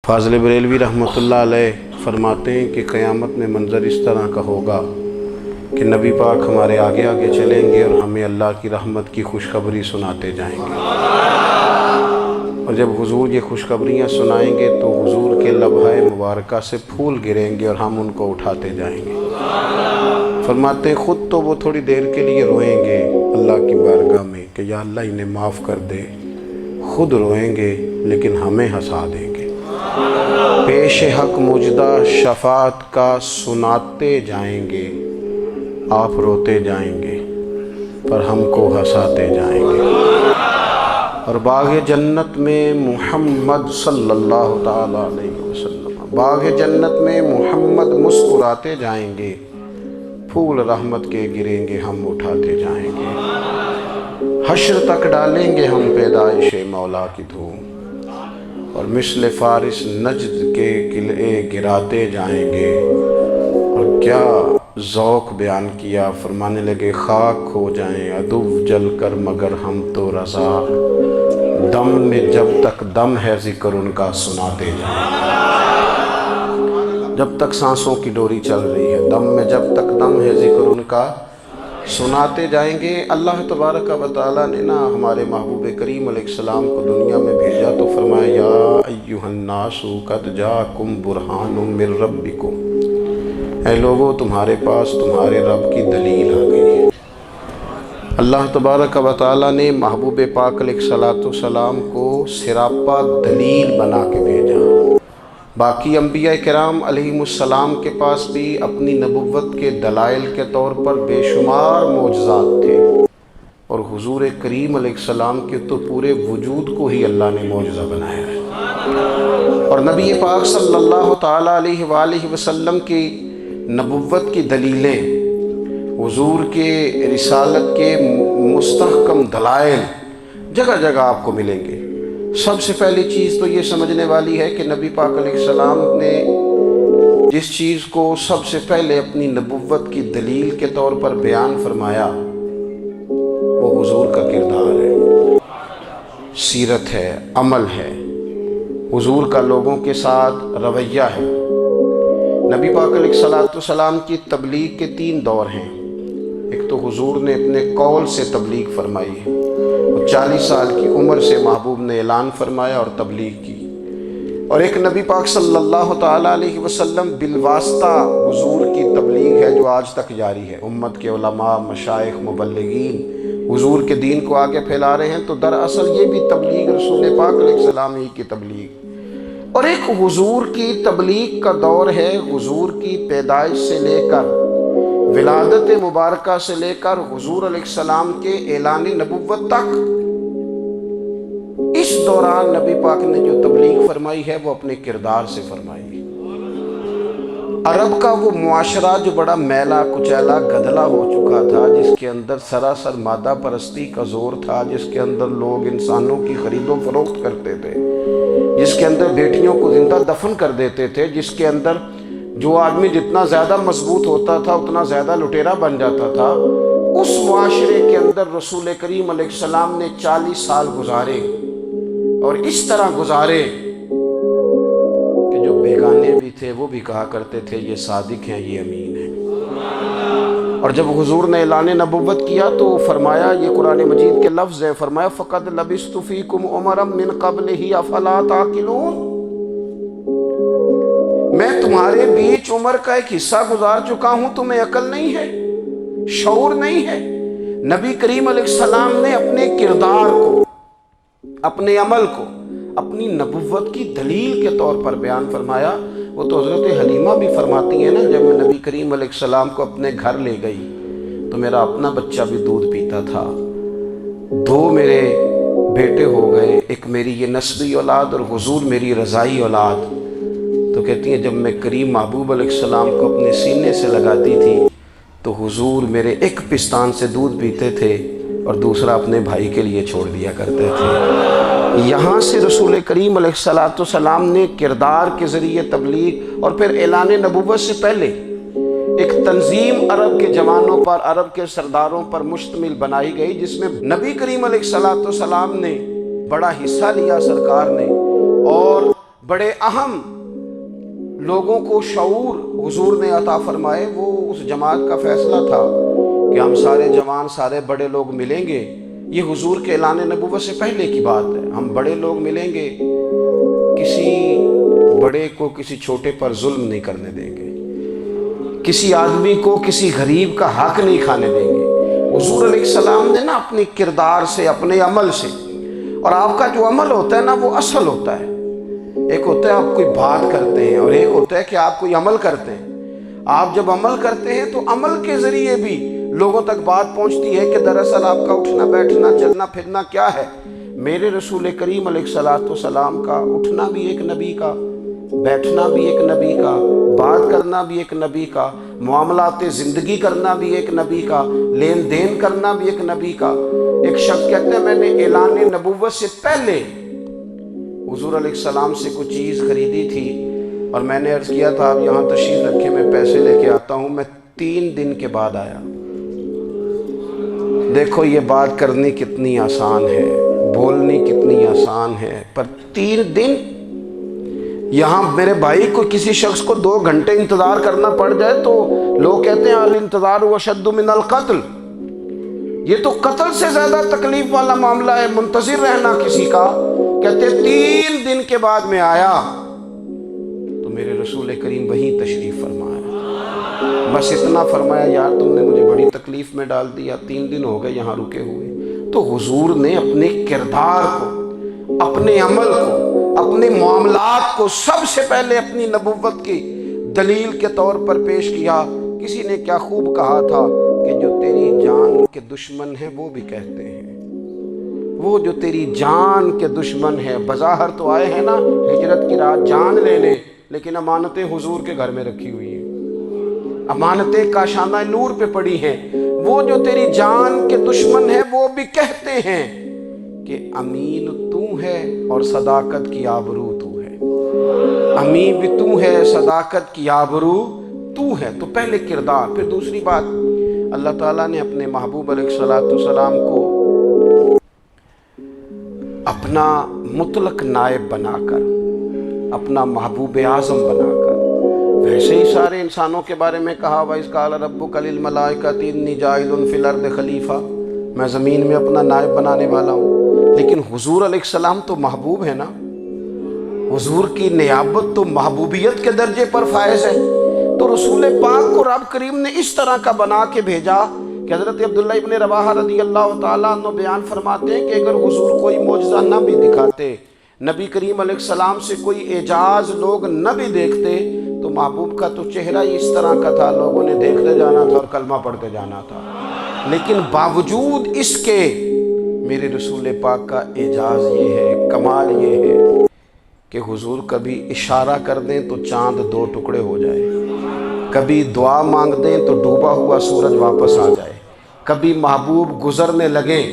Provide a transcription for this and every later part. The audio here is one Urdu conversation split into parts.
فاضل بریلوی رحمۃ اللہ علیہ فرماتے ہیں کہ قیامت میں منظر اس طرح کا ہوگا کہ نبی پاک ہمارے آگے آگے چلیں گے اور ہمیں اللہ کی رحمت کی خوشخبری سناتے جائیں گے، اور جب حضور یہ خوشخبریاں سنائیں گے تو حضور کے لبھہ مبارکہ سے پھول گریں گے اور ہم ان کو اٹھاتے جائیں گے۔ فرماتے ہیں خود تو وہ تھوڑی دیر کے لیے روئیں گے اللہ کی بارگاہ میں کہ یا اللہ انہیں معاف کر دے، خود روئیں گے لیکن ہمیں ہنسا دیں گے۔ پیش حق مجدہ شفاعت کا سناتے جائیں گے، آپ روتے جائیں گے پر ہم کو ہنساتے جائیں گے۔ اور باغ جنت میں محمد صلی اللہ تعالیٰ علیہ وسلم، باغ جنت میں محمد مسکراتے جائیں گے، پھول رحمت کے گریں گے ہم اٹھاتے جائیں گے۔ حشر تک ڈالیں گے ہم پیدائش مولا کی دھوم، اور مثل فارس نجد کے قلعے گراتے جائیں گے۔ اور کیا ذوق بیان کیا، فرمانے لگے خاک ہو جائیں عدو جل کر مگر ہم تو رضا، دم میں جب تک دم ہے ذکر ان کا سناتے جائیں گے۔ جب تک سانسوں کی ڈوری چل رہی ہے، دم میں جب تک دم ہے ذکر ان کا سناتے جائیں گے۔ اللہ تبارک و تعالیٰ نے ہمارے محبوب کریم علیہ السلام کو دنیا میں بھیجا تو فرمایا یا ایھا الناس قد جاءکم برہان من ربکم، اے لوگو تمہارے پاس تمہارے رب کی دلیل آ گئی ہے۔ اللہ تبارک و تعالیٰ نے محبوب پاک علیہ السلام کو سراپا دلیل بنا کے بھیجا۔ باقی انبیاء کرام علیہم السلام کے پاس بھی اپنی نبوت کے دلائل کے طور پر بے شمار معجزات تھے، اور حضور کریم علیہ السلام کے تو پورے وجود کو ہی اللہ نے معجزہ بنایا ہے۔ اور نبی پاک صلی اللہ تعالیٰ علیہ وآلہ وسلم کی نبوت کی دلیلیں، حضور کے رسالت کے مستحکم دلائل جگہ جگہ آپ کو ملیں گے۔ سب سے پہلی چیز تو یہ سمجھنے والی ہے کہ نبی پاک علیہ السلام نے جس چیز کو سب سے پہلے اپنی نبوت کی دلیل کے طور پر بیان فرمایا وہ حضور کا کردار ہے، سیرت ہے، عمل ہے، حضور کا لوگوں کے ساتھ رویہ ہے۔ نبی پاک علیہ السلام کی تبلیغ کے 3 دور ہیں۔ ایک تو حضور نے اپنے قول سے تبلیغ فرمائی ہے، 40 سال کی عمر سے محبوب نے اعلان فرمایا اور تبلیغ کی، اور ایک نبی پاک صلی اللہ تعالیٰ علیہ وسلم بالواسطہ حضور کی تبلیغ ہے جو آج تک جاری ہے۔ امت کے علماء، مشائخ، مبلغین حضور کے دین کو آگے پھیلا رہے ہیں، تو دراصل یہ بھی تبلیغ رسول پاک علیہ السلام ہی کی تبلیغ۔ اور ایک حضور کی تبلیغ کا دور ہے، حضور کی پیدائش سے لے کر ولادت مبارکہ سے لے کر حضور علیہ السلام کے اعلان نبوت تک۔ اس دوران نبی پاک نے جو تبلیغ فرمائی ہے وہ اپنے کردار سے فرمائی ہے۔ عرب کا وہ معاشرہ جو بڑا میلا کچیلا گدلا ہو چکا تھا، جس کے اندر سراسر مادہ پرستی کا زور تھا، جس کے اندر لوگ انسانوں کی خرید و فروخت کرتے تھے، جس کے اندر بیٹیوں کو زندہ دفن کر دیتے تھے، جس کے اندر جو آدمی جتنا زیادہ مضبوط ہوتا تھا اتنا زیادہ لٹیرا بن جاتا تھا، اس معاشرے کے اندر رسول کریم علیہ السلام نے 40 سال گزارے، اور اس طرح گزارے کہ جو بیگانے بھی تھے وہ بھی کہا کرتے تھے یہ صادق ہیں، یہ امین ہیں۔ اور جب حضور نے اعلان نبوت کیا تو فرمایا، یہ قرآن مجید کے لفظ ہے، فرمایا فَقَدْ لَبِثْتُ فِيكُمْ عُمَرًا مِّن قَبْلِهِ أَفَلَا تَعْقِلُونَ، میں تمہارے بیچ عمر کا ایک حصہ گزار چکا ہوں، تمہیں عقل نہیں ہے، شعور نہیں ہے۔ نبی کریم علیہ السلام نے اپنے کردار کو، اپنے عمل کو اپنی نبوت کی دلیل کے طور پر بیان فرمایا۔ وہ تو حضرت حلیمہ بھی فرماتی ہیں جب میں نبی کریم علیہ السلام کو اپنے گھر لے گئی تو میرا اپنا بچہ بھی دودھ پیتا تھا، 2 میرے بیٹے ہو گئے، ایک میری یہ نسبی اولاد اور حضور میری رضائی اولاد۔ تو کہتی ہیں جب میں کریم محبوب علیہ السلام کو اپنے سینے سے لگاتی تھی تو حضور میرے ایک پستان سے دودھ پیتے تھے اور دوسرا اپنے بھائی کے لیے چھوڑ دیا کرتے تھے۔ یہاں سے رسول کریم علیہ السلام نے کردار کے ذریعے تبلیغ، اور پھر اعلان نبوت سے پہلے ایک تنظیم عرب کے جوانوں پر، عرب کے سرداروں پر مشتمل بنائی گئی، جس میں نبی کریم علیہ السلام نے بڑا حصہ لیا سرکار نے، اور بڑے اہم لوگوں کو شعور حضور نے عطا فرمائے، وہ اس جماعت کا فیصلہ تھا کہ ہم سارے جوان، سارے بڑے لوگ ملیں گے۔ یہ حضور کے اعلان نبوت سے پہلے کی بات ہے۔ ہم بڑے لوگ ملیں گے، کسی بڑے کو کسی چھوٹے پر ظلم نہیں کرنے دیں گے، کسی آدمی کو کسی غریب کا حق نہیں کھانے دیں گے۔ حضور علیہ السلام نے نا اپنی کردار سے، اپنے عمل سے، اور آپ کا جو عمل ہوتا ہے نا وہ اصل ہوتا ہے۔ ایک ہوتا ہے آپ کوئی بات کرتے ہیں اور ایک ہوتا ہے کہ آپ کوئی عمل کرتے ہیں۔ آپ جب عمل کرتے ہیں تو عمل کے ذریعے بھی لوگوں تک بات پہنچتی ہے کہ دراصل آپ کا اٹھنا بیٹھنا چلنا پھرنا کیا ہے۔ میرے رسول کریم علیہ السلام کا اٹھنا بھی ایک نبی کا، بیٹھنا بھی ایک نبی کا، بات کرنا بھی ایک نبی کا، معاملات زندگی کرنا بھی ایک نبی کا، لین دین کرنا بھی ایک نبی کا۔ ایک شخص کہتے ہیں میں نے اعلان نبوت سے پہلے حضور علیہ السلام سے کچھ چیز خریدی تھی اور میں نے عرض کیا تھا آپ یہاں تشریف رکھیں، میں پیسے لے کے آتا ہوں۔ میں 3 دن کے بعد آیا۔ دیکھو یہ بات کرنی کتنی آسان ہے، بولنی کتنی آسان ہے، پر 3 دن یہاں میرے بھائی کو کسی شخص کو 2 گھنٹے انتظار کرنا پڑ جائے تو لوگ کہتے ہیں الانتظار اشد من القتل، یہ تو قتل سے زیادہ تکلیف والا معاملہ ہے منتظر رہنا کسی کا۔ کہتے 3 دن کے بعد میں آیا تو میرے رسول کریم وہیں تشریف فرمایا۔ بس اتنا فرمایا یار تم نے مجھے بڑی تکلیف میں ڈال دیا، 3 دن ہو گئے یہاں رکے ہوئے۔ تو حضور نے اپنے کردار کو، اپنے عمل کو، اپنے معاملات کو سب سے پہلے اپنی نبوت کی دلیل کے طور پر پیش کیا۔ کسی نے کیا خوب کہا تھا کہ جو تیری جان کے دشمن ہیں وہ بھی کہتے ہیں، وہ جو تیری جان کے دشمن ہے، بظاہر تو آئے ہیں نا ہجرت کی رات جان لینے، لیکن امانتیں حضور کے گھر میں رکھی ہوئی ہیں، امانتیں کاشانہ نور پہ پڑی ہیں۔ وہ جو تیری جان کے دشمن ہے وہ بھی کہتے ہیں کہ امین تو ہے اور صداقت کی آبرو تو ہے، امین بھی تو ہے، صداقت کی آبرو تو ہے۔ تو پہلے کردار، پھر دوسری بات، اللہ تعالیٰ نے اپنے محبوب علیہ السلام کو اپنا مطلق نائب بنا کر، اپنا محبوب اعظم بنا کر، ویسے ہی سارے انسانوں کے بارے میں کہا وَإِذْ قَالَ رَبُّكَ لِلْمَلَائِكَةِ إِنِّي جَاعِلٌ فِي الْأَرْضِ خلیفہ، میں زمین میں اپنا نائب بنانے والا ہوں۔ لیکن حضور علیہ السلام تو محبوب ہے نا، حضور کی نیابت تو محبوبیت کے درجے پر فائز ہے۔ تو رسول پاک کو رب کریم نے اس طرح کا بنا کے بھیجا کہ حضرت عبداللہ ابن رواحہ رضی اللہ تعالیٰ عنہ بیان فرماتے ہیں کہ اگر حضور کوئی معجزہ نہ بھی دکھاتے، نبی کریم علیہ السلام سے کوئی اعجاز لوگ نہ بھی دیکھتے، تو محبوب کا تو چہرہ ہی اس طرح کا تھا، لوگوں نے دیکھتے جانا تھا اور کلمہ پڑھتے جانا تھا۔ لیکن باوجود اس کے میرے رسول پاک کا اعجاز یہ ہے، کمال یہ ہے کہ حضور کبھی اشارہ کر دیں تو چاند 2 ٹکڑے ہو جائے، کبھی دعا مانگ دیں تو ڈوبا ہوا سورج واپس آ جائے، کبھی محبوب گزرنے لگیں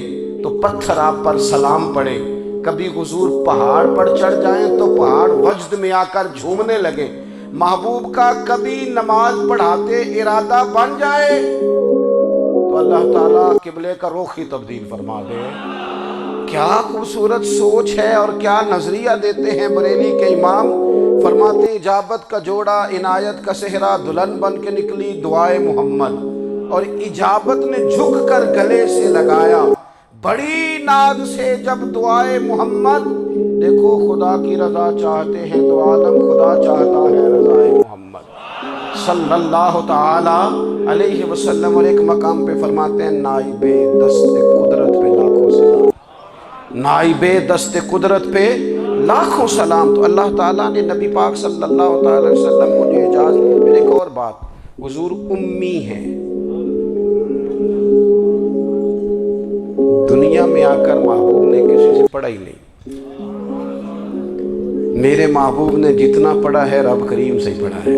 تو پتھر آپ پر سلام پڑے، کبھی حضور پہاڑ پر چڑھ جائیں تو پہاڑ وجد میں آ کر جھومنے لگیں، محبوب کا کبھی نماز پڑھاتے ارادہ بن جائے تو اللہ تعالیٰ قبلے کا رخ ہی تبدیل فرما دے۔ کیا خوبصورت سوچ ہے اور کیا نظریہ دیتے ہیں بریلی کے امام۔ فرماتے ہیں اجابت کا جوڑا عنایت کا صحرا، دلہن بن کے نکلی دعائے محمد، اور اجابت نے جھک کر گلے سے لگایا بڑی ناز سے جب دعائے محمد۔ دیکھو خدا کی رضا چاہتے ہیں تو عالم خدا چاہتا ہے رضائے محمد صلی اللہ تعالی علیہ وسلم۔ اور ایک مقام پہ فرماتے ہیں نائب دست قدرت پہ لاکھوں سلام، نائب دست قدرت پہ لاکھوں سلام۔ تو اللہ تعالیٰ نے نبی پاک صلی اللہ تعالی وسلم کو جو اعجاز دی۔ پھر ایک اور بات، حضور امی ہیں، دنیا میں آ کر محبوب نے کسی سے پڑھا ہی نہیں۔ میرے محبوب نے جتنا پڑھا ہے رب کریم سے ہی پڑھا ہے۔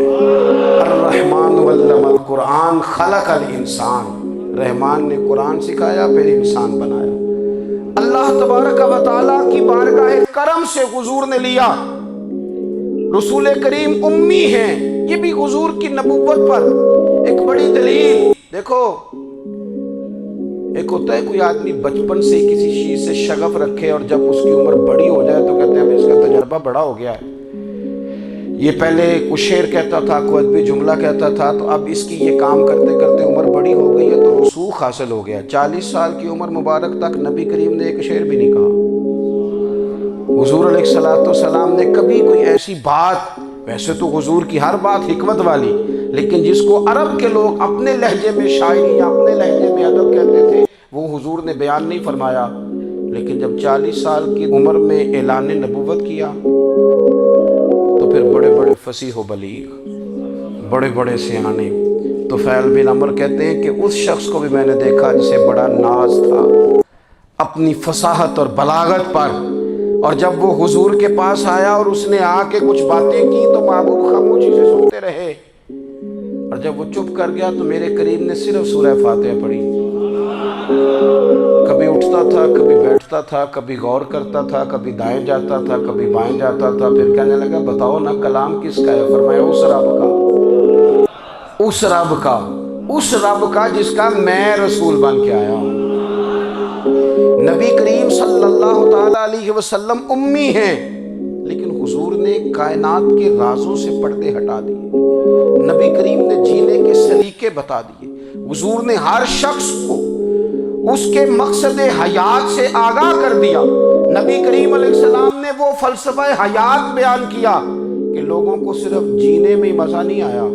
الرحمن علم القرآن خلق الانسان، رحمان نے قرآن سکھایا پھر انسان بنایا۔ اللہ تبارک و تعالیٰ کی بارگاہ کرم سے حضور نے لیا۔ رسول کریم امی ہیں، یہ بھی حضور کی نبوت پر ایک بڑی دلیل۔ دیکھو ایک ہوتا ہے کوئی آدمی بچپن سے کسی چیز سے شغف رکھے اور جب اس کی عمر بڑی ہو جائے تو کہتے ہیں اب اس کا تجربہ بڑا ہو گیا ہے، یہ پہلے کچھ شعر کہتا تھا، کوئی ادبی جملہ کہتا تھا، تو اب اس کی یہ کام کرتے کرتے عمر بڑی ہو گئی ہے تو رسوخ حاصل ہو گیا۔ 40 سال کی عمر مبارک تک نبی کریم نے ایک شعر بھی نہیں کہا۔ حضور علیہ السلام نے کبھی کوئی ایسی بات، ویسے تو حضور کی ہر بات حکمت والی، لیکن جس کو عرب کے لوگ اپنے لہجے میں شاعری یا اپنے لہجے میں ادب کہتے تھے، وہ حضور نے بیان نہیں فرمایا۔ لیکن جب 40 سال کی عمر میں اعلان نبوت کیا تو پھر بڑے بڑے فصیح و بلیغ، بڑے بڑے سیانے طفیل بن عمر کہتے ہیں کہ اس شخص کو بھی میں نے دیکھا جسے بڑا ناز تھا اپنی فصاحت اور بلاغت پر، اور جب وہ حضور کے پاس آیا اور اس نے آ کے کچھ باتیں کی تو محبوب خاموشی سے سنتے رہے، اور جب وہ چپ کر گیا تو میرے کریم نے صرف سورہ فاتحہ پڑھی۔ کبھی اٹھتا تھا، کبھی بیٹھتا تھا، کبھی غور کرتا تھا، کبھی دائیں جاتا تھا، کبھی بائیں جاتا تھا، پھر کہنے لگا بتاؤ نا کلام کس کا ہے؟ فرمایا اس رب کا، اس رب کا، اس رب کا جس کا میں رسول بن کے آیا ہوں۔ نبی کریم صلی اللہ تعالیٰ علیہ وسلم امی ہیں، لیکن حضور نے کائنات کے رازوں سے پردے ہٹا دیے، نبی کریم نے جینے کے سلیقے بتا دیے، حضور نے ہر شخص کو اس کے مقصد حیات سے آگاہ کر دیا۔ نبی کریم علیہ السلام نے وہ فلسفہ حیات بیان کیا کہ لوگوں کو صرف جینے میں ہی مزہ نہیں آیا،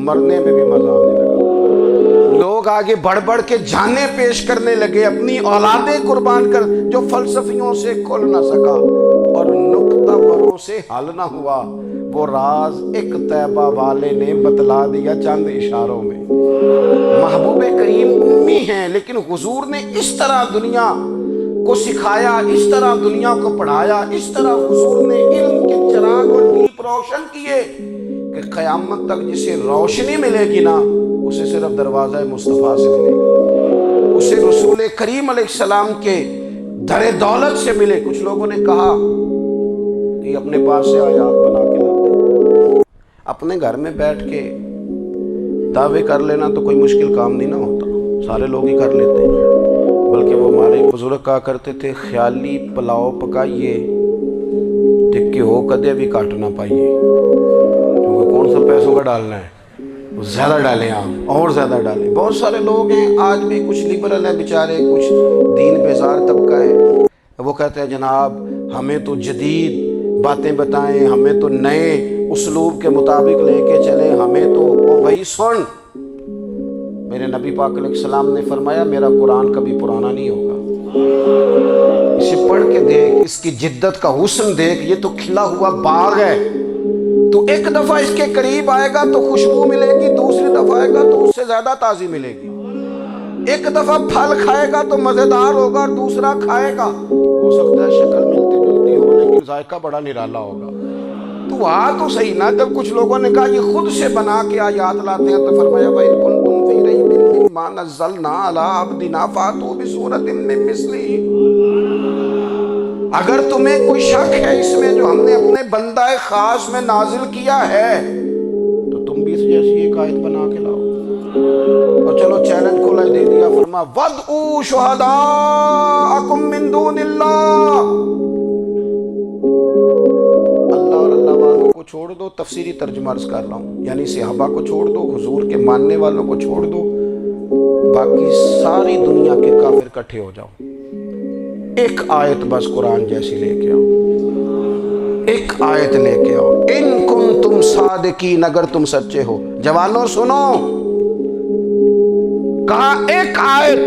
مرنے میں بھی مزہ آنے لگا۔ لوگ آگے بڑھ بڑھ کے جانیں پیش کرنے لگے، اپنی اولادیں قربان کر، جو فلسفیوں سے کھل نہ سکا اور نکتہ بروں سے حل نہ ہوا، وہ راز ایک طیبہ والے نے بتلا دیا چند اشاروں میں۔ محبوب کریم امی ہیں، لیکن حضور نے اس طرح دنیا کو سکھایا، اس طرح دنیا کو پڑھایا، اس طرح حضور نے علم کے چراغ اور دیپ روشن کیے کہ قیامت تک جسے روشنی ملے گی نا، اسے صرف دروازہ مصطفیٰ سے ملے گی، اسے رسول کریم علیہ السلام کے در دولت سے ملے۔ کچھ لوگوں نے کہا کہ اپنے پاس سے آیات بنا کے لاتے، اپنے گھر میں بیٹھ کے دعوے کر لینا تو کوئی مشکل کام نہیں نہ ہوتا، سارے لوگ ہی کر لیتے ہیں۔ بلکہ وہ ہمارے بزرگ کہا کرتے تھے خیالی پلاؤ پکائیے ٹک کے ہو کدے بھی کاٹ نہ پائیے، کیونکہ کون سا پیسوں کا ڈالنا ہے، زیادہ ڈالیں آپ اور زیادہ ڈالیں۔ بہت سارے لوگ ہیں آج بھی، کچھ لبرل ہیں بیچارے، کچھ دین بیزار طبقہ ہے، وہ کہتے ہیں جناب ہمیں تو جدید باتیں بتائیں، ہمیں تو نئے اسلوب کے مطابق لے کے چلیں، ہمیں تو بھائی سن، میرے نبی پاک علیہ السلام نے فرمایا میرا قرآن کبھی پرانا نہیں ہوگا، اسے پڑھ کے دیکھ، اس کی جدت کا حسن دیکھ، یہ تو کھلا ہوا باغ ہے، تو ایک دفعہ اس کے قریب آئے گا تو خوشبو ملے گی، دوسری دفعہ آئے گا تو اس سے زیادہ تازی ملے گی، ایک دفعہ پھل کھائے گا تو مزیدار ہوگا اور دوسرا کھائے گا ہو سکتا ہے شکل ملتی جلتی ہو لیکن ذائقہ بڑا نرالا ہوگا۔ تو تو صحیح نا، جب کچھ لوگوں نے کہا یہ خود سے بنا کے آیات لاتے ہیں تو فرمایا وَإِن كُنتُمْ فِي رَيْبٍ مِّمَّا نَزَّلْنَا عَلَىٰ عَبْدِنَا فَأْتُوا بِسُورَةٍ مِّن مِّثْلِهِ، اگر تمہیں کوئی شک ہے اس میں جو ہم نے اپنے بندہ خاص میں نازل کیا ہے تو تم بھی اس جیسی ایک آیت بنا کے لاؤ۔ اور چلو چیلنج کھلا دے دیا، فرما وَادْعُوا شُهَدَاءَكُم مِّن دُونِ اللَّهِ، کو چھوڑ دو، تفسیری ترجمہ عرض کر رہا ہوں، یعنی صحابہ کو چھوڑ دو، حضور کے ماننے والوں کو چھوڑ دو، باقی ساری دنیا کے کافر اکٹھے ہو جاؤ، ایک آیت بس قرآن جیسی لے کے آؤ، ایک آیت لے کے آؤ، ان کنتم صادقین، اگر تم سچے ہو۔ جوانوں سنو، کہا ایک آیت،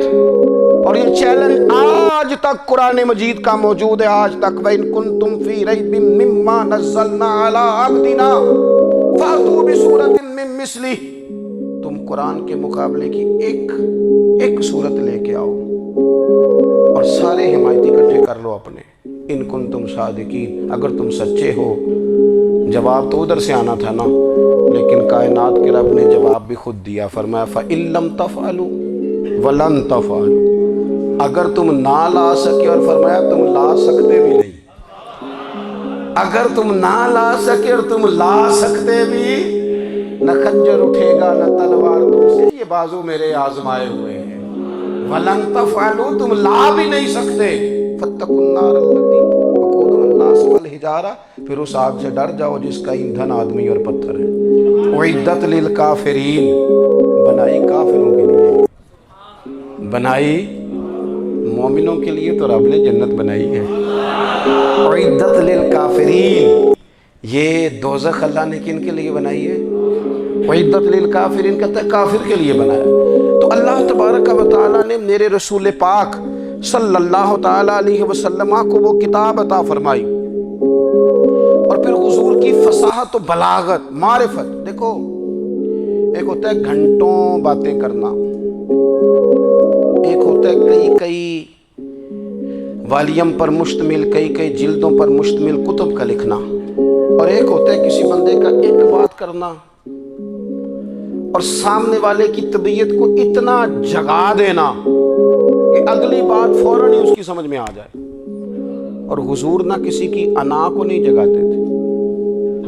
اور یہ چیلنج آج تک قرآن مجید کا موجود ہے، آج تک وَإِن كُنتُمْ فِي رَيْبٍ مِّمَّا نَزَّلْنَا عَلَىٰ عَبْدِنَا فَأْتُوا بِسُورَةٍ مِّن مِّثْلِهِ، تم قرآن کے مقابلے کی ایک صورت لے کے آؤ اور سارے حمایتی اکٹھے کر لو اپنے، ان کنتم صادقین، اگر تم سچے ہو۔ جواب تو ادھر سے آنا تھا نا، لیکن کائنات کے رب نے جواب بھی خود دیا، فرمایا فَإِن لَّمْ تَفْعَلُوا وَلَن تَفْعَلُوا، اگر تم نہ لا سکے، اور فرمایا تم لا سکتے بھی نہیں، اگر تم نہ لا سکے اور تم لا سکتے بھی، نہ خنجر اٹھے گا نہ تلوار تم سے، یہ بازو میرے آزمائے ہوئے ہیں، وَلَن تَفْعَلُوا، تم لا بھی نہیں سکتے، فَاتَّقُوا النَّارَ الَّتِي وَقُودُهَا الناس والحجارہ، پھر اس آگ سے ڈر جاؤ جس کا ایندھن آدمی اور پتھر ہے۔ اعدت للکافرین، بنائی کافروں کے لیے، بنائی مومنوں کے لیے تو رب نے جنت بنائی ہے۔ اعدت للکافرین، یہ دوزخ اللہ نے کن کے لیے بنائی ہے؟ اعدت للکافرین کہتا ہے کافر کے لیے بنایا۔ تو اللہ تبارک و تعالیٰ نے میرے رسول پاک صلی اللہ تعالیٰ علیہ وسلم کو وہ کتاب عطا فرمائی، اور پھر حضور کی فصاحت و بلاغت، معرفت۔ دیکھو ایک ہوتا ہے گھنٹوں باتیں کرنا، ایک ہوتا ہے کئی والیم پر مشتمل، کئی جلدوں پر مشتمل کتب کا لکھنا، اور ایک ہوتا ہے کسی بندے کا ایک بات کرنا اور سامنے والے کی طبیعت کو اتنا جگا دینا کہ اگلی بات فوراً ہی اس کی سمجھ میں آ جائے۔ اور حضور نہ کسی کی انا کو نہیں جگاتے تھے۔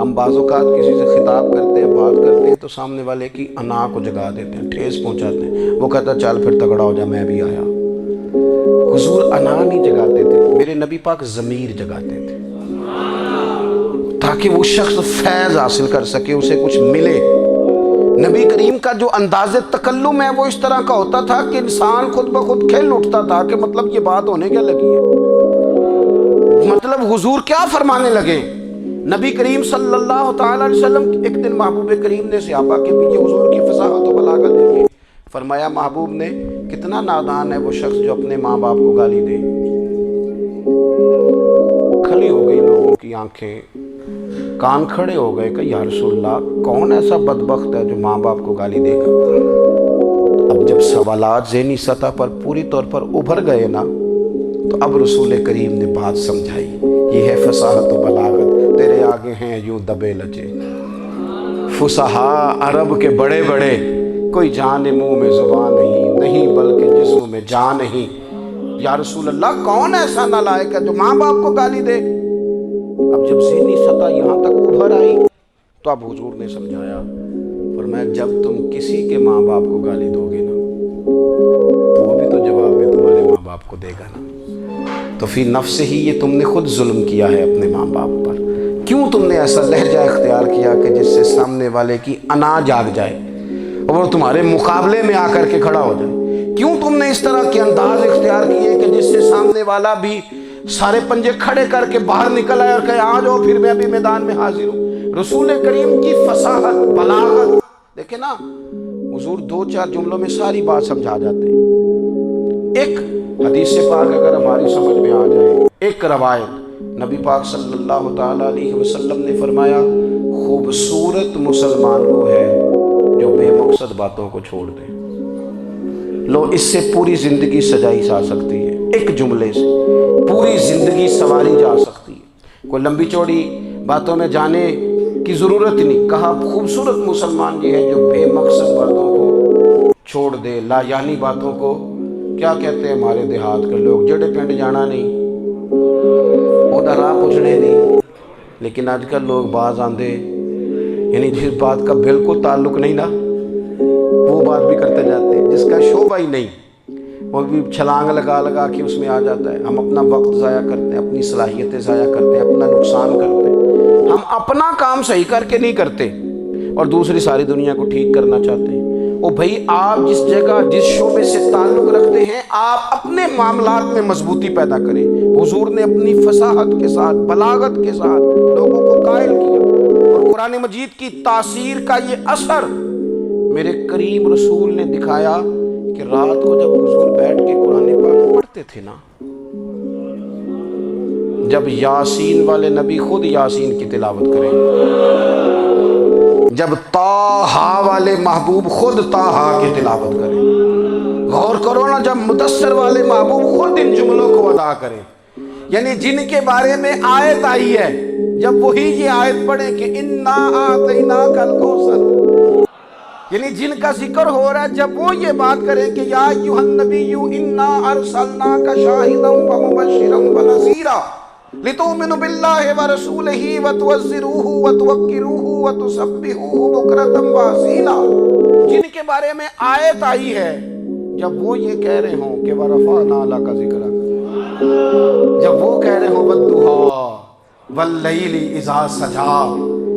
ہم بعض اوقات کسی سے خطاب کرتے ہیں، بات کرتے ہیں تو سامنے والے کی انا کو جگا دیتے ہیں، ٹھیس پہنچاتے ہیں، وہ کہتا ہے چل پھر تگڑا ہو جا میں بھی آیا۔ حضور انا نہیں جگاتے تھے، میرے نبی پاک ضمیر جگاتے تھے تاکہ وہ شخص فیض حاصل کر سکے، اسے کچھ ملے۔ نبی کریم کا جو انداز تکلم ہے وہ اس طرح کا ہوتا تھا کہ انسان خود بخود کھل اٹھتا تھا کہ مطلب یہ بات ہونے کیا لگی ہے، مطلب حضور کیا فرمانے لگے۔ نبی کریم صلی اللہ تعالیٰ علیہ وسلم، ایک دن محبوب کریم نے صحابہ کے پیچھے حضور کی فصاحت و بلاغت دیکھی، فرمایا محبوب نے کتنا نادان ہے وہ شخص جو اپنے ماں باپ کو گالی دے۔ کھلی ہو گئی لوگوں کی آنکھیں، کان کھڑے ہو گئے کہ یا رسول اللہ کون ایسا بدبخت ہے جو ماں باپ کو گالی دے گا۔ اب جب سوالات ذہنی سطح پر پوری طور پر ابھر گئے نا، تو اب رسول کریم نے بات سمجھائی۔ یہ ہے فصاحت و بلاغت، تیرے آگے ہیں یوں دبے لجے فصحاء عرب کے بڑے بڑے، کوئی جان منہ میں زبان نہیں بلکہ جسم میں جان نہیں۔ یا رسول اللہ کون ایسا نالائق ہے جو ماں باپ کو گالی دے؟ اب جب ذہنی سطح یہاں تک ابھر آئی تو اب حضور نے سمجھایا، فرمایا جب تم کسی کے ماں باپ کو گالی دو گے نا تو وہ بھی تو جواب میں تمہارے ماں باپ کو دے گا نا۔ تو فی نفس ہی یہ تم نے خود ظلم کیا ہے اپنے ماں باپ پر۔ کیوں تم نے ایسا لہجہ اختیار کیا کہ جس سے سامنے والے کی انا جاگ جائے اور وہ تمہارے مقابلے میں آ کر کے کھڑا ہو جائے؟ کیوں تم نے اس طرح کے انداز اختیار کیے کہ جس سے سامنے والا بھی سارے پنجے کھڑے کر کے باہر نکل آئے اور کہے آ جاؤ پھر میں بھی میدان میں حاضر ہوں؟ رسول کریم کی فصاحت بلاغت دیکھیں نا، حضور 2-4 جملوں میں ساری بات سمجھا جاتے ہیں۔ ایک حدیث پاک اگر ہماری سمجھ میں آ جائے، ایک روایت نبی پاک صلی اللہ تعالیٰ علیہ وسلم نے فرمایا خوبصورت مسلمان وہ ہے جو بے مقصد باتوں کو چھوڑ دے۔ لو اس سے پوری زندگی سجائی جا سکتی ہے، ایک جملے سے پوری زندگی سواری جا سکتی ہے۔ کوئی لمبی چوڑی باتوں میں جانے کی ضرورت نہیں، کہا خوبصورت مسلمان یہ ہے جو بے مقصد باتوں کو چھوڑ دے، لا یعنی باتوں کو، کیا کہتے ہیں ہمارے دیہات کے لوگ، جڑے پنڈ جانا نہیں، ادھر راہ پوچھنے نہیں۔ لیکن آج کل لوگ باز آندے، یعنی جس بات کا بالکل تعلق نہیں نا وہ بات بھی کرتے جاتے ہیں، جس کا شعبہ ہی نہیں وہ بھی چھلانگ لگا کے اس میں آ جاتا ہے۔ ہم اپنا وقت ضائع کرتے ہیں، اپنی صلاحیتیں ضائع کرتے ہیں، اپنا نقصان کرتے ہیں۔ ہم اپنا کام صحیح کر کے نہیں کرتے اور دوسری ساری دنیا کو ٹھیک کرنا چاہتے ہیں۔ او بھائی آپ جس جگہ جس شعبے سے تعلق رکھتے ہیں آپ اپنے معاملات میں مضبوطی پیدا کریں۔ حضور نے اپنی فصاحت کے ساتھ بلاغت کے ساتھ لوگوں کو قائل کیا، اور قرآن مجید کی تاثیر کا یہ اثر میرے کریم رسول نے دکھایا کہ رات کو جب حضور بیٹھ کے قرآن پاک پڑھتے تھے نا، جب یاسین والے نبی خود یاسین کی تلاوت کریں، جب طٰہٰ والے محبوب خود طٰہٰ کی تلاوت کریں، غور کرو نا جب مدثر والے محبوب خود ان جملوں کو ادا کریں، یعنی جن کے بارے میں آیت آئی ہے جب وہی یہ آیت پڑھیں کہ اِنَّا أَعْطَيْنَاكَ الْكَوْثَرَ، یعنی جن کا ذکر ہو رہا ہے جب وہ یہ بات کریں کہ یا ایھا النبی انا ارسلناک شاہدا ومبشرا ونذیرا لتؤمنوا باللہ ورسولہ وتعزروہ وتوقروہ وتسبحوہ بکرۃ واصیلا، جن کے بارے میں آیت آئی ہے جب وہ یہ کہہ رہے ہوں کہ ورفعنا لک ذکرک، جب وہ کہہ رہے ہوں والضحیٰ واللیل اذا سجا،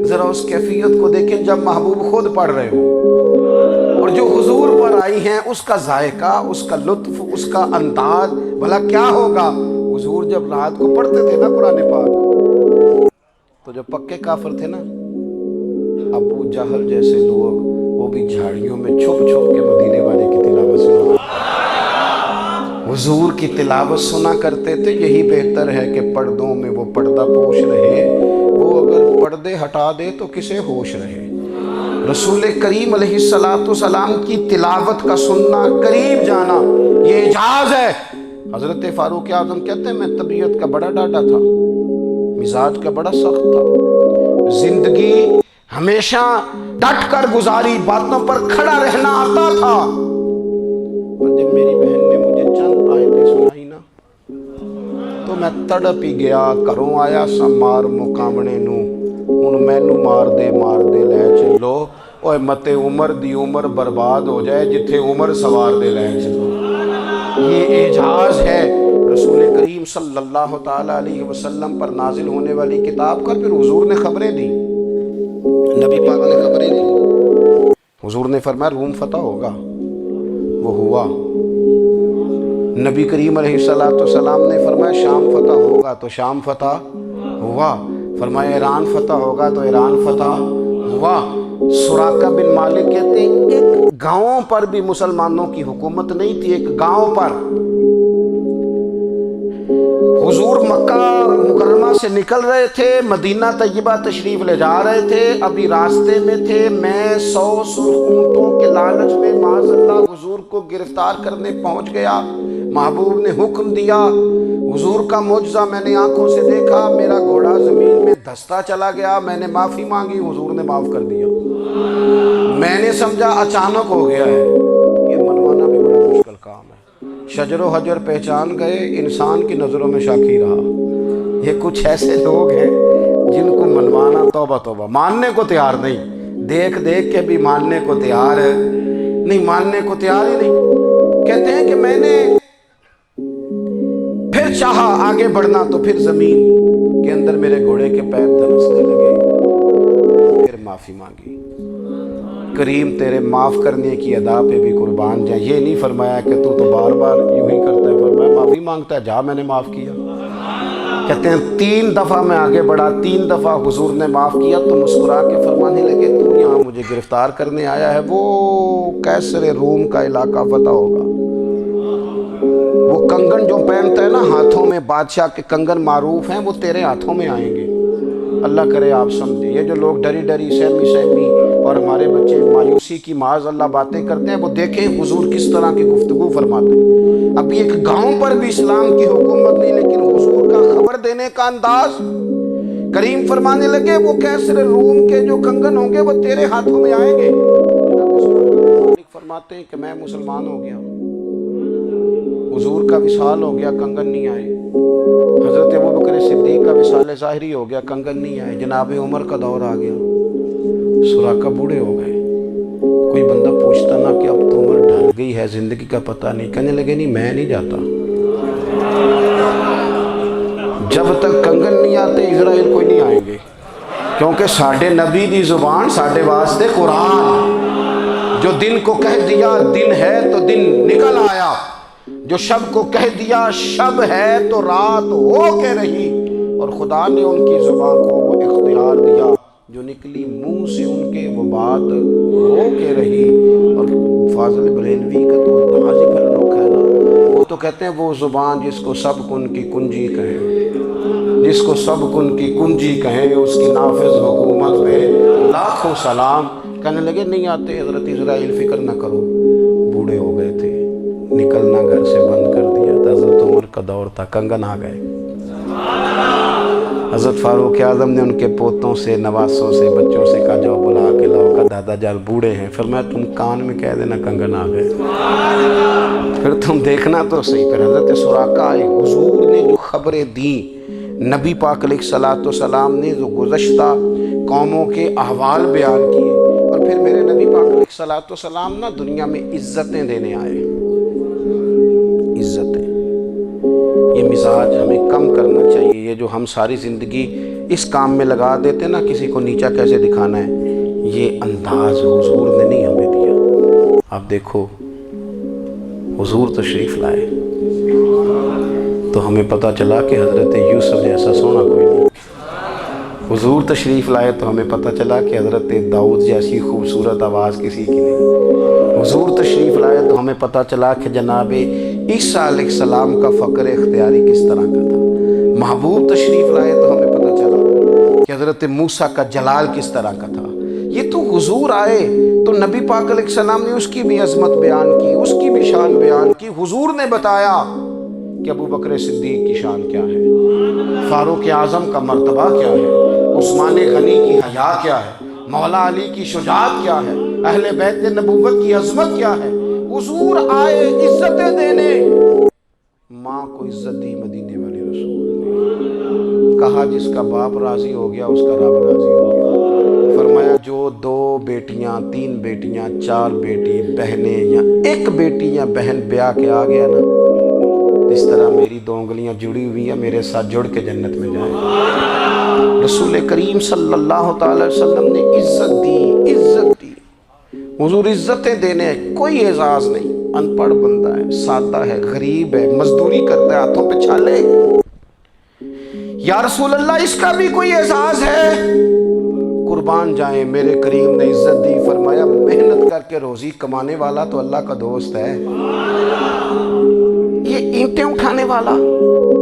ذرا اس کیفیت کو دیکھیں جب محبوب خود پڑھ رہے ہو، اور جو حضور پر آئی ہیں اس کا ذائقہ، اس کا لطف، اس کا انداز بھلا کیا ہوگا۔ حضور جب رات کو پڑھتے تھے نا قرآن پاک، تو جو پکے کافر تھے نا، ابو جہل جیسے لوگ، وہ بھی جھاڑیوں میں چھپ چھپ کے مدینے والے کی تلاوت سنا، حضور کی تلاوت سنا کرتے تھے۔ یہی بہتر ہے کہ پردوں میں وہ پردہ پوش رہے، وہ اگر پردے ہٹا دے تو کسے ہوش رہے۔ رسول کریم علیہ السلام کی تلاوت کا سننا، قریب جانا، یہ اعجاز ہے۔ حضرت فاروق اعظم کہتے ہیں میں طبیعت کا بڑا ڈاٹا تھا، مزاج کا بڑا سخت تھا، زندگی ہمیشہ ڈٹ کر گزاری، باتوں پر کھڑا رہنا آتا تھا، پر جب میری بہن نے مجھے چند آیتیں سنائی نا تو میں تڑپ ہی گیا۔ کروں آیا سا مار مقامنے نو، ہن مینو مار دے لے چلو، اوے متے عمر دی عمر برباد ہو جائے جتھے عمر سوار دے لے چلو۔ یہ اعجاز ہے رسول کریم صلی اللہ تعالیٰ علیہ وسلم پر نازل ہونے والی کتاب کا۔ پھر حضور نے خبریں دی، نبی پاک نے خبریں دی۔ حضور نے فرمایا روم فتح ہوگا، وہ ہوا۔ نبی کریم علیہ السلام نے فرمایا شام فتح ہوگا، تو شام فتح ہوا۔ فرمایا ایران فتح ہوگا، تو ایران فتح ہوا۔ سراقہ بن مالک کہتے ہیں ایک گاؤں پر بھی مسلمانوں کی حکومت نہیں تھی، ایک گاؤں پر حضور مکہ مکرمہ سے نکل رہے تھے، مدینہ طیبہ تشریف لے جا رہے تھے، ابھی راستے میں تھے، میں 100 سرخ اونٹوں کے لالچ میں معاذ اللہ حضور کو گرفتار کرنے پہنچ گیا۔ محبوب نے حکم دیا، حضور کا معجزہ میں نے آنکھوں سے دیکھا، میرا گھوڑا زمین میں دھستا چلا گیا، میں نے معافی مانگی، حضور نے معاف کر دیا۔ میں نے سمجھا اچانک ہو گیا ہے، یہ منوانا بھی بڑا مشکل کام ہے۔ شجر و حجر پہچان گئے، انسان کی نظروں میں شاکی رہا۔ یہ کچھ ایسے لوگ ہیں جن کو منوانا توبہ توبہ، ماننے کو تیار نہیں، دیکھ دیکھ کے بھی ماننے کو تیار نہیں، ماننے کو تیار ہی نہیں۔ کہتے ہیں کہ میں نے پھر چاہا آگے بڑھنا تو پھر زمین کے اندر میرے گھوڑے کے پیر دھنسنے لگے، پھر معافی مانگی۔ کریم تیرے معاف کرنے کی ادا پہ بھی قربان جائیں۔ یہ نہیں فرمایا کہ تو بار بار یوں ہی کرتا ہے، فرمایا معافی مانگتا ہے، جا میں نے معاف کیا۔ کہتے ہیں 3 دفعہ میں آگے بڑھا، 3 دفعہ حضور نے معاف کیا تو مسکرا کے فرمانے لگے تو یہاں مجھے گرفتار کرنے آیا ہے، وہ کیسر روم کا علاقہ فتح ہوگا۔ وہ کنگن جو پہنتا ہے نا ہاتھوں میں، بادشاہ کے کنگن معروف ہیں، وہ تیرے ہاتھوں میں آئیں گے۔ اللہ کرے آپ سمجھے، یہ جو لوگ ڈری ڈری سہمی اور ہمارے بچے مایوسی کی معاذ اللہ باتیں کرتے ہیں، وہ دیکھیں حضور کس طرح کی گفتگو فرماتے ہیں۔ ابھی ایک گاؤں پر بھی اسلام کی حکومت نہیں، لیکن حضور کا خبر دینے کا انداز۔ کریم فرمانے لگے وہ کیسر روم کے جو کنگن ہوں گے وہ تیرے ہاتھوں میں آئیں گے۔ فرماتے ہیں کہ میں مسلمان ہو گیا، حضور کا وصال ہو گیا، کنگن نہیں آئے۔ حضرت ابوبکر صدیق کا وصال ظاہری ہو گیا، کنگن نہیں آئے۔ جناب عمر کا دور آ گیا، سراقہ بوڑھے ہو گئے۔ کوئی بندہ پوچھتا نا کہ اب تو عمر ڈھل گئی ہے، زندگی کا پتہ نہیں، کہنے لگے نہیں میں نہیں جاتا، جب تک کنگن نہیں آتے اسرائیل کوئی نہیں آئیں گے، کیونکہ ساڈے نبی دی زبان ساڈے واسطے قرآن، جو دن کو کہہ دیا دن ہے تو دن نکل آیا، جو شب کو کہہ دیا شب ہے تو رات ہو کے رہی، اور خدا نے ان کی زبان کو وہ اختیار دیا، جو نکلی منہ سے ان کے وہ بات ہو کے رہی۔ اور فاضل بریلوی کا تو انداز ہی پھر انوکھا ہے نا، وہ تو کہتے ہیں وہ زبان جس کو سب کن کی کنجی کہیں، جس کو سب کن کی کنجی کہیں، اس کی نافذ حکومت پہ لاکھوں سلام۔ کہنے لگے نہیں آتے حضرت اسرائیل، فکر نہ کرو، بوڑھے ہو گئے تھے، نکلنا گھر سے بند کر دیا تھا، حضرت عمر کا دور تھا، کنگن آ گئے۔ حضرت فاروق اعظم نے ان کے پوتوں سے، نواسوں سے، بچوں سے کہا جاؤ بلا کے لاؤ، کا دادا جان بوڑھے ہیں، فرمایا تم کان میں کہہ دینا کنگن آ گئے، پھر تم دیکھنا تو صحیح۔ پھر حضرت سراقہ آئے، حضور نے جو خبریں دیں، نبی پاک علیہ السلام نے جو گزشتہ قوموں کے احوال بیان کیے، اور پھر میرے نبی پاک علیہ السلام نا دنیا میں عزتیں دینے آئے، عزتیں۔ یہ مزاج ہمیں کم کرنا چاہیے، یہ جو ہم ساری زندگی اس کام میں لگا دیتے نا کسی کو نیچا کیسے دکھانا ہے، یہ انداز حضور نے نہیں ہمیں دیا۔ آپ دیکھو حضور تشریف لائے تو ہمیں پتہ چلا کہ حضرت یوسف جیسا سونا کوئی نہیں، حضور تشریف لائے تو ہمیں پتہ چلا کہ حضرت داؤد جیسی خوبصورت آواز کسی کی نہیں، حضور تشریف لائے تو ہمیں پتہ چلا کہ جناب عیسیٰ علیہ السلام کا فقر اختیاری کس طرح کا تھا، محبوب تشریف لائے تو ہمیں پتہ چلا کہ حضرت موسیٰ کا جلال کس طرح کا تھا۔ یہ تو حضور آئے تو نبی پاک علیہ السلام نے اس کی بھی عظمت بیان کی، اس کی بھی شان بیان کی، حضور نے بتایا کہ ابو بکر صدیق کی شان کیا ہے، فاروق اعظم کا مرتبہ کیا ہے، عثمان غنی کی حیا کیا ہے، مولا علی کی شجاعت کیا ہے، اہل بیت نبوت کی عظمت کیا ہے۔ حضور آئے عزتیں دینے، ماں کو عزت دی مدینے والے رسول نے، کہا جس کا باپ راضی ہو گیا اس کا رب راضی ہو گیا، فرمایا جو 2 بیٹیاں 3 بیٹیاں 4 بیٹی بہنیں یا 1 بیٹی یا بہن بیاہ کے آ گیا نا، اس طرح میری 2 انگلیاں جڑی ہوئی ہیں، میرے ساتھ جڑ کے جنت میں جائیں۔ رسول کریم صلی اللہ تعالی وسلم نے عزت دی، عزت دی، حضور عزتیں دینے، کوئی اعزاز نہیں، ان پڑھ بندہ ہے، سادہ ہے، غریب ہے، مزدوری کرتا ہے، ہاتھوں پہ چھالے، یا رسول اللہ اس کا بھی کوئی اعزاز ہے؟ قربان جائیں، میرے کریم نے عزت دی، فرمایا محنت کر کے روزی کمانے والا تو اللہ کا دوست ہے، یہ اینٹیں اٹھانے والا،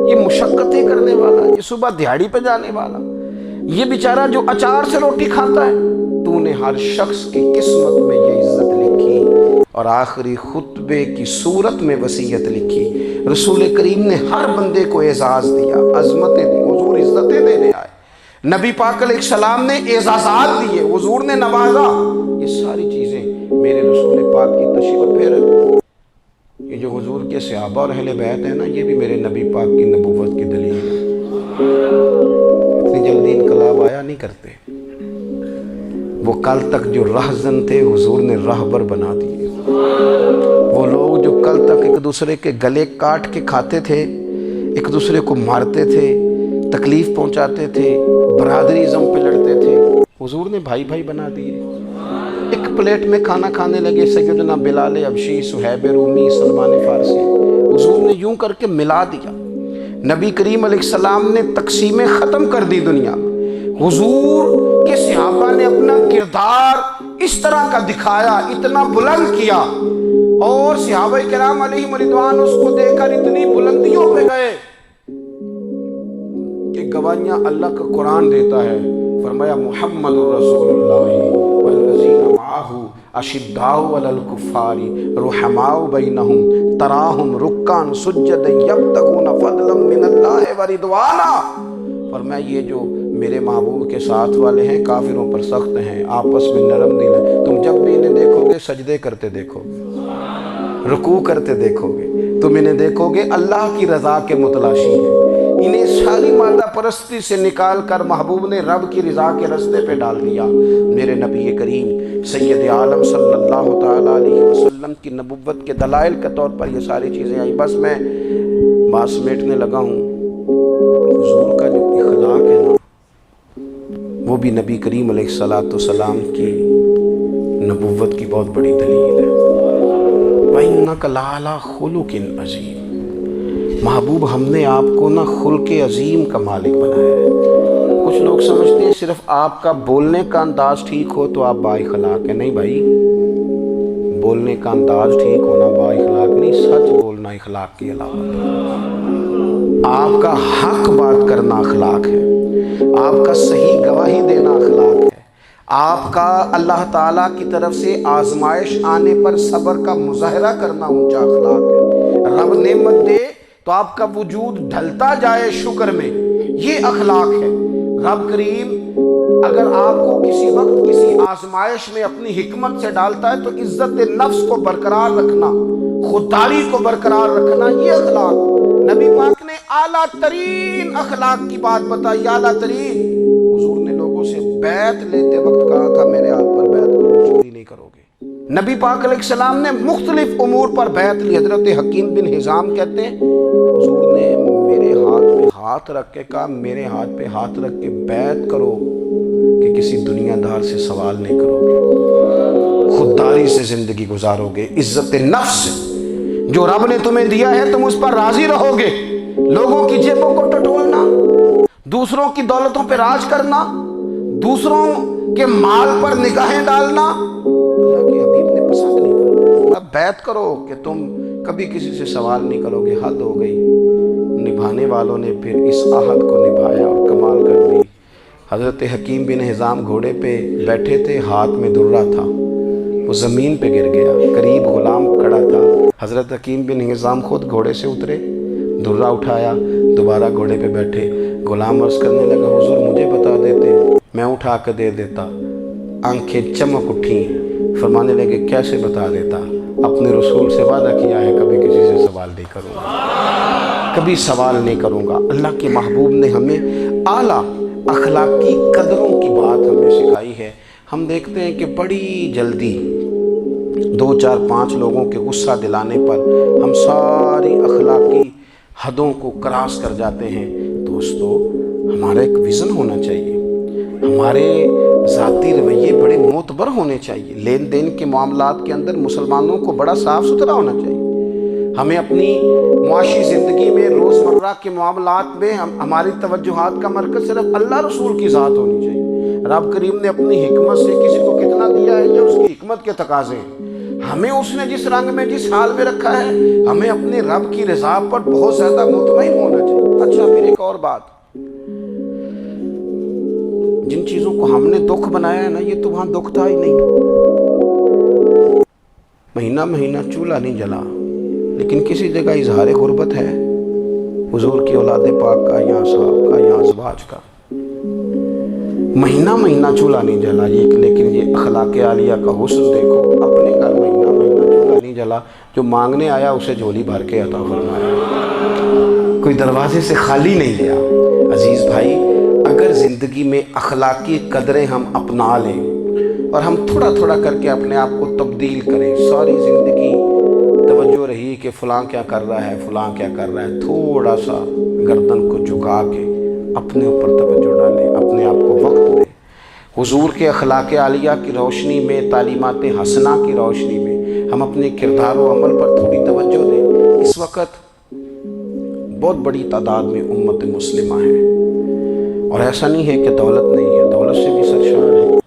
یہ مشقتیں کرنے والا، یہ صبح دیہڑی پہ جانے والا، یہ بیچارہ جو اچار سے روٹی کھاتا ہے، تو نے ہر شخص کی قسمت میں یہ عزت لکھی اور آخری خطبے کی صورت میں وصیت لکھی۔ رسول کریم نے ہر بندے کو اعزاز دیا، عظمتیں دی، حضور عزتیں دینے آئے، نبی پاک علیہ السلام نے اعزازات دیے، حضور نے نوازا، یہ ساری چیزیں میرے رسول پاک کی تشریف۔ اور پھر یہ جو حضور کے صحابہ اور اہل بیت ہیں نا، یہ بھی میرے نبی پاک کی نبوت کی دلیل ہے، اتنی جلدی انقلاب آیا نہیں کرتے، وہ کل تک جو رہزن تھے حضور نے راہبر بنا دیے، وہ لوگ جو کل تک ایک دوسرے کے گلے کاٹ کے کھاتے تھے، ایک دوسرے کو مارتے تھے، تکلیف پہنچاتے تھے، برادریزم پہ لڑتے تھے، حضور نے بھائی بھائی بنا دیے، ایک پلیٹ میں کھانا کھانے لگے، سیدنا بلال حبشی، صہیب رومی، سلمان فارسی، حضور نے یوں کر کے ملا دیا۔ نبی کریم علیہ السلام نے تقسیمیں ختم کر دی دنیا میں، حضور کے صحابہ نے اپنا کردار اس طرح کا دکھایا، اتنا بلند کیا، اور صحابہ کرام علیہم رضوان اس کو دیکھ کر اتنی بلندیوں پہ گئے کہ گواہیاں اللہ کا قرآن دیتا ہے، فرمایا محمد الرسول اللہ والذین معہ اشداء علی الکفار رحماء بینہم تراہم رکعا سجدا یبتغون فضلا من اللہ ورضوانا، فرمایا یہ جو میرے محبوب کے ساتھ والے ہیں کافروں پر سخت ہیں، آپس میں نرم دل ہیں، تم جب بھی انہیں دیکھو گے سجدے کرتے دیکھو گے، رکوع کرتے دیکھو گے، تم انہیں دیکھو گے اللہ کی رضا کے متلاشی ہیں، انہیں ساری مادہ پرستی سے نکال کر محبوب نے رب کی رضا کے رستے پہ ڈال دیا۔ میرے نبی کریم سید عالم صلی اللہ تعالیٰ علیہ وسلم کی نبوت کے دلائل کے طور پر یہ ساری چیزیں آئیں۔ بس میں بات سمیٹنے لگا ہوں، حضور کا جو اخلاق ہے نا، وہ بھی نبی کریم علیہ السلام کی نبوت کی بہت بڑی دلیل ہے۔ وَإِنَّكَ لَعَلَىٰ خُلُقٍ عَظِيمٍ، محبوب ہم نے آپ کو نا خلق عظیم کا مالک بنایا ہے۔ کچھ لوگ سمجھتے ہیں صرف آپ کا بولنے کا انداز ٹھیک ہو تو آپ با اخلاق ہیں، نہیں بھائی، بولنے کا انداز ٹھیک ہونا با اخلاق نہیں، سچ بولنا اخلاق کی علامت ہے، آپ کا حق بات کرنا اخلاق ہے، آپ کا صحیح گواہی دینا اخلاق ہے، آپ کا اللہ تعالیٰ کی طرف سے آزمائش آنے پر صبر کا مظاہرہ کرنا اونچا اخلاق ہے، رب نعمت دے تو آپ کا وجود ڈھلتا جائے شکر میں، یہ اخلاق ہے۔ رب کریم اگر آپ کو کسی وقت کسی آزمائش میں اپنی حکمت سے ڈالتا ہے تو عزت نفس کو برقرار رکھنا، خودداری کو برقرار رکھنا، یہ اخلاق۔ نبی پاک نے اعلیٰ ترین اخلاق کی بات بتائی، اعلیٰ ترین۔ حضور نے لوگوں سے بیعت لیتے وقت کہا تھا میرے ہاتھ پر بیعت کرو، چوری نہیں کرو گے۔ نبی پاک علیہ السلام نے مختلف امور پر بیعت لی۔ حضرت حکیم بن حزام کہتے ہیں حضور نے میرے ہاتھ میں ہاتھ رکھ کے کہا میرے ہاتھ پہ ہاتھ رکھ کے بیعت کرو کہ کسی دنیا دار سے سوال نہیں کرو گے، خودداری سے زندگی گزارو گے، عزت نفس جو رب نے تمہیں دیا ہے تم اس پر راضی رہو گے، لوگوں کی جیبوں کو ٹٹولنا، دوسروں کی دولتوں پہ راج کرنا، دوسروں کے مال پر نگاہیں ڈالنا اللہ کے حبیب نے پسند نہیں کرا۔ اب بیعت کرو کہ تم کبھی کسی سے سوال نہیں کرو گے، حد ہو گئی۔ نبھانے والوں نے پھر اس عہد کو نبھایا اور کمال کر دی۔ حضرت حکیم بن حزام گھوڑے پہ بیٹھے تھے، ہاتھ میں درہ تھا، وہ زمین پہ گر گیا، قریب غلام کھڑا تھا، حضرت حکیم بن حزام خود گھوڑے سے اترے، درہ اٹھایا، دوبارہ گھوڑے پہ بیٹھے، غلام عرض کرنے لگا حضور مجھے بتا دیتے میں اٹھا کے دے دیتا۔ آنکھیں چمک اٹھیں، فرمانے لگے کیسے بتا دیتا؟ اپنے رسول سے وعدہ کیا ہے کبھی کسی سے سوال نہیں کروں گا، کبھی سوال نہیں کروں گا۔ اللہ کے محبوب نے ہمیں اعلیٰ اخلاقی قدروں کی بات ہمیں سکھائی ہے۔ ہم دیکھتے ہیں کہ بڑی جلدی 2 4 5 لوگوں کے غصہ دلانے پر ہم ساری اخلاقی حدوں کو کراس کر جاتے ہیں۔ دوستو ہمارا ایک ویژن ہونا چاہیے، ہمارے ذاتی رویے بڑے معتبر ہونے چاہیے، لین دین کے معاملات کے اندر مسلمانوں کو بڑا صاف ستھرا ہونا چاہیے۔ ہمیں اپنی معاشی زندگی میں روزمرہ کے معاملات میں ہماری توجہات کا مرکز صرف اللہ رسول کی ذات ہونی چاہیے۔ رب کریم نے اپنی حکمت سے کسی کو کتنا دیا ہے یہ اس کی حکمت کے تقاضے ہیں۔ ہمیں اس نے جس رنگ میں جس حال میں رکھا ہے ہمیں اپنے رب کی رضا پر بہت زیادہ مطمئن ہونا چاہیے۔ اچھا پھر ایک اور بات، جن چیزوں کو ہم نے دکھ بنایا ہے نا یہ تو وہاں دکھ تھا ہی نہیں۔ مہینہ مہینہ چولہا نہیں جلا لیکن کسی جگہ اظہار غربت ہے، حضور کی اولاد پاک کا یا صحاب کا یا ازواج کا۔ مہینہ مہینہ چولہا نہیں جلا لیکن یہ اخلاق عالیہ کا حسن دیکھو، اپنے گھر مہینہ مہینہ چولہا نہیں جلا، جو مانگنے آیا اسے جھولی بھر کے عطا فرمایا، کوئی دروازے سے خالی نہیں گیا۔ عزیز بھائی اگر زندگی میں اخلاقی قدریں ہم اپنا لیں اور ہم تھوڑا تھوڑا کر کے اپنے آپ کو تبدیل کریں، ساری زندگی توجہ رہی کہ فلاں کیا کر رہا ہے فلاں کیا کر رہا ہے، تھوڑا سا گردن کو جھکا کے اپنے اوپر توجہ ڈالیں، اپنے آپ کو وقت دیں، حضور کے اخلاق عالیہ کی روشنی میں، تعلیمات حسنہ کی روشنی میں ہم اپنے کردار و عمل پر تھوڑی توجہ دیں۔ اس وقت بہت بڑی تعداد میں امت مسلمہ ہے اور ایسا نہیں ہے کہ دولت نہیں ہے، دولت سے بھی سرشار ہے۔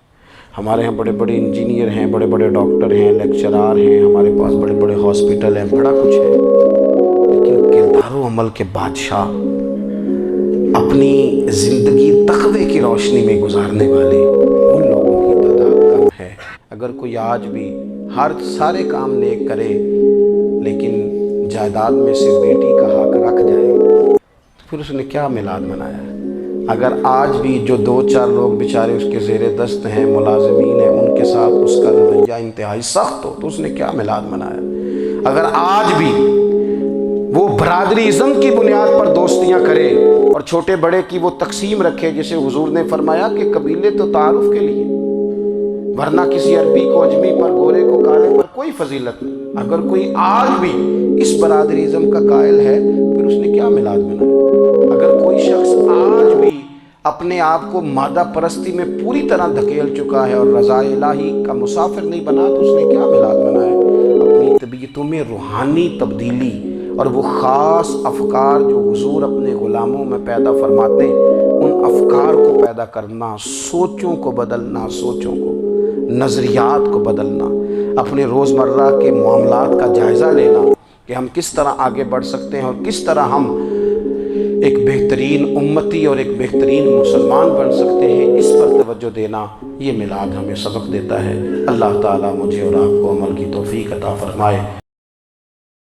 ہمارے ہاں بڑے بڑے انجینئر ہیں، بڑے بڑے ڈاکٹر ہیں، لیکچرار ہیں، ہمارے پاس بڑے بڑے ہاسپٹل ہیں، بڑا کچھ ہے، لیکن کردار و عمل کے بادشاہ، اپنی زندگی تقوی کی روشنی میں گزارنے والے ان لوگوں کی تعداد کم ہے۔ اگر کوئی آج بھی سارے کام نیک کرے لیکن جائیداد میں سے بیٹی کا حق رکھ جائے تو پھر اس نے کیا میلاد منایا ہے؟ اگر آج بھی جو 2 4 لوگ بیچارے اس کے زیر دست ہیں، ملازمین ہیں، ان کے ساتھ اس کا رویہ انتہائی سخت ہو تو اس نے کیا میلاد منایا؟ اگر آج بھی وہ برادری ازم کی بنیاد پر دوستیاں کرے اور چھوٹے بڑے کی وہ تقسیم رکھے، جسے حضور نے فرمایا کہ قبیلے تو تعارف کے لیے، ورنہ کسی عربی کو اجمی پر، گورے کو کالے پر کوئی فضیلت نہیں۔ اگر کوئی آج بھی اس برادری ازم کا قائل ہے پھر اس نے کیا میلاد منایا؟ اگر کوئی شخص آج بھی اپنے آپ کو مادہ پرستی میں پوری طرح دھکیل چکا ہے اور رضا الہی کا مسافر نہیں بنا تو اس نے کیا میلاد منایا؟ اپنی طبیعتوں میں روحانی تبدیلی اور وہ خاص افکار جو حضور اپنے غلاموں میں پیدا فرماتے ہیں ان افکار کو پیدا کرنا، سوچوں کو بدلنا، سوچوں کو، نظریات کو بدلنا، اپنے روزمرہ کے معاملات کا جائزہ لینا کہ ہم کس طرح آگے بڑھ سکتے ہیں اور کس طرح ہم ایک بہترین امتی اور ایک بہترین مسلمان بن سکتے ہیں، اس پر توجہ دینا یہ میلاد ہمیں سبق دیتا ہے۔ اللہ تعالیٰ مجھے اور آپ کو عمل کی توفیق عطا فرمائے۔